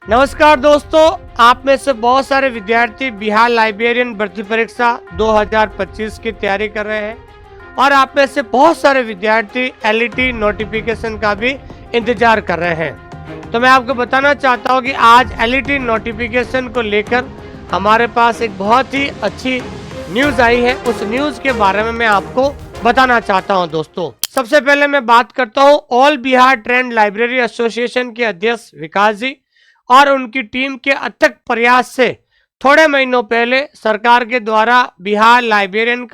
नमस्कार दोस्तों, आप में से बहुत सारे विद्यार्थी बिहार लाइब्रेरियन भर्ती परीक्षा 2025 की तैयारी कर रहे हैं और आप में से बहुत सारे विद्यार्थी एलईटी नोटिफिकेशन का भी इंतजार कर रहे हैं। तो मैं आपको बताना चाहता हूं कि आज एलईटी नोटिफिकेशन को लेकर हमारे पास एक बहुत ही अच्छी न्यूज आई है। उस न्यूज के बारे में मैं आपको बताना चाहता हूं। दोस्तों, सबसे पहले मैं बात करता हूं all Bihar trend library association के अध्यक्ष विकास जी और उनकी टीम के अथक प्रयास से थोड़े महीनों पहले सरकार के द्वारा बिहार लाइब्रेरियन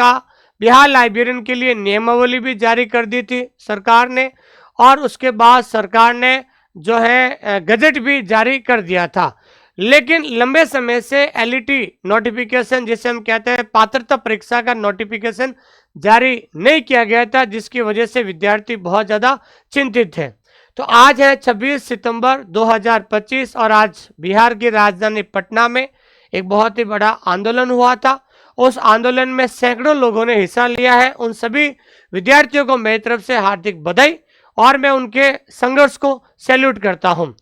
के लिए नियमावली भी जारी कर दी थी सरकार ने, और उसके बाद सरकार ने जो है गजट भी जारी कर दिया था। लेकिन लंबे समय से एलईटी नोटिफिकेशन, जिसे हम कहते हैं पात्रता परीक्षा का नोटिफिकेशन, जारी नहीं किया गया था, जिसकी वजह से विद्यार्थी बहुत ज़्यादा चिंतित थे। तो आज है 26 सितंबर 2025 और आज बिहार की राजधानी पटना में एक बहुत ही बड़ा आंदोलन हुआ था। उस आंदोलन में सैकड़ों लोगों ने हिस्सा लिया है। उन सभी विद्यार्थियों को मेरी तरफ से हार्दिक बधाई और मैं उनके संघर्ष को सैल्यूट करता हूं।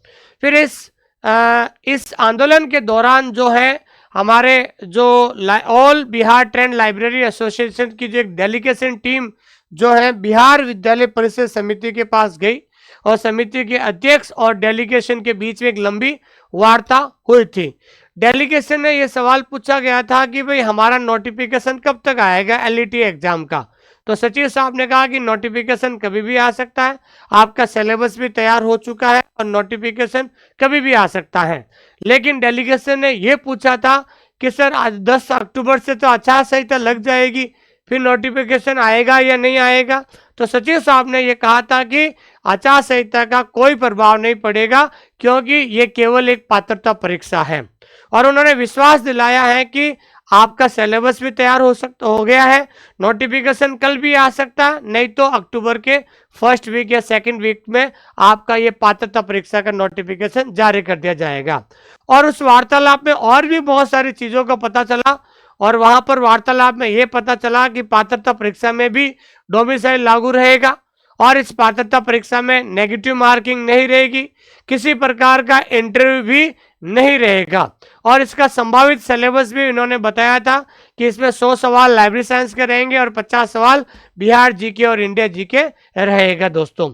फिर इस आंदोलन के दौरान जो है हमारे जो all Bihar trend library association की जो एक डेलीगेशन टीम जो है बिहार विद्यालय परिषद समिति के पास गई और समिति के अध्यक्ष और डेलीगेशन के बीच में एक लंबी वार्ता हुई थी। डेलीगेशन में ये सवाल पूछा गया था कि भाई हमारा नोटिफिकेशन कब तक आएगा एलईटी एग्जाम का। तो सचिव साहब ने कहा कि नोटिफिकेशन कभी भी आ सकता है, आपका सिलेबस भी तैयार हो चुका है और नोटिफिकेशन कभी भी आ सकता है। लेकिन डेलीगेशन ने यह पूछा था कि सर आज 10 अक्टूबर से तो आचार संहिता लग जाएगी, फिर नोटिफिकेशन आएगा या नहीं आएगा। तो सचिव साहब ने यह कहा था कि आचार संहिता का कोई प्रभाव नहीं पड़ेगा क्योंकि ये केवल एक पात्रता परीक्षा है, और उन्होंने विश्वास दिलाया है कि आपका सिलेबस भी तैयार हो गया है, नोटिफिकेशन कल भी आ सकता है, नहीं तो अक्टूबर के फर्स्ट वीक या सेकंड वीक में आपका ये पात्रता परीक्षा का नोटिफिकेशन जारी कर दिया जाएगा। और उस वार्तालाप में और भी बहुत सारी चीजों का पता चला, और वहां पर वार्तालाप में यह पता चला कि पात्रता परीक्षा में भी डोमिसाइल लागू रहेगा और इस पात्रता परीक्षा में नेगेटिव मार्किंग नहीं रहेगी, किसी प्रकार का इंटरव्यू भी नहीं रहेगा, और इसका संभावित सिलेबस भी इन्होंने बताया था कि इसमें 100 सवाल लाइब्रेरी साइंस के रहेंगे और 50 सवाल बिहार जीके और इंडिया जीके रहेगा। दोस्तों,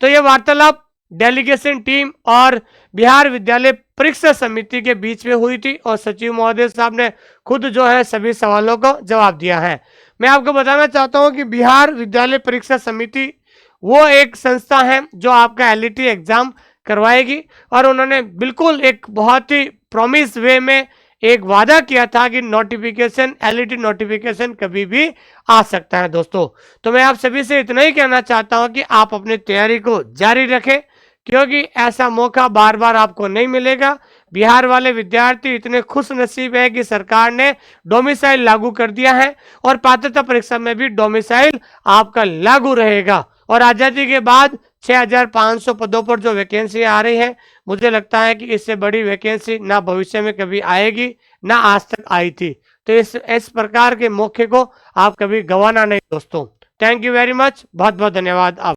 तो ये वार्तालाप डेलीगेशन टीम और बिहार विद्यालय परीक्षा समिति के बीच में हुई थी और सचिव महोदय साहब ने खुद जो है सभी सवालों को जवाब दिया है। मैं आपको बताना चाहता हूं कि बिहार विद्यालय परीक्षा समिति वो एक संस्था है जो आपका एलईटी एग्जाम करवाएगी, और उन्होंने बिल्कुल एक बहुत ही प्रॉमिस वे में एक वादा किया था कि नोटिफिकेशन एलईटी नोटिफिकेशन कभी भी आ सकता है। दोस्तों, तो मैं आप सभी से इतना ही कहना चाहता हूं कि आप अपनी तैयारी को जारी रखें क्योंकि ऐसा मौका बार बार आपको नहीं मिलेगा। बिहार वाले विद्यार्थी इतने खुश नसीब है कि सरकार ने डोमिसाइल लागू कर दिया है और पात्रता परीक्षा में भी डोमिसाइल आपका लागू रहेगा, और आज़ादी के बाद 6500 पदों पर जो वैकेंसी आ रही है, मुझे लगता है कि इससे बड़ी वैकेंसी ना भविष्य में कभी आएगी ना आज तक आई थी। तो इस प्रकार के मौके को आप कभी गंवाना नहीं। दोस्तों, थैंक यू वेरी मच, बहुत बहुत धन्यवाद। आप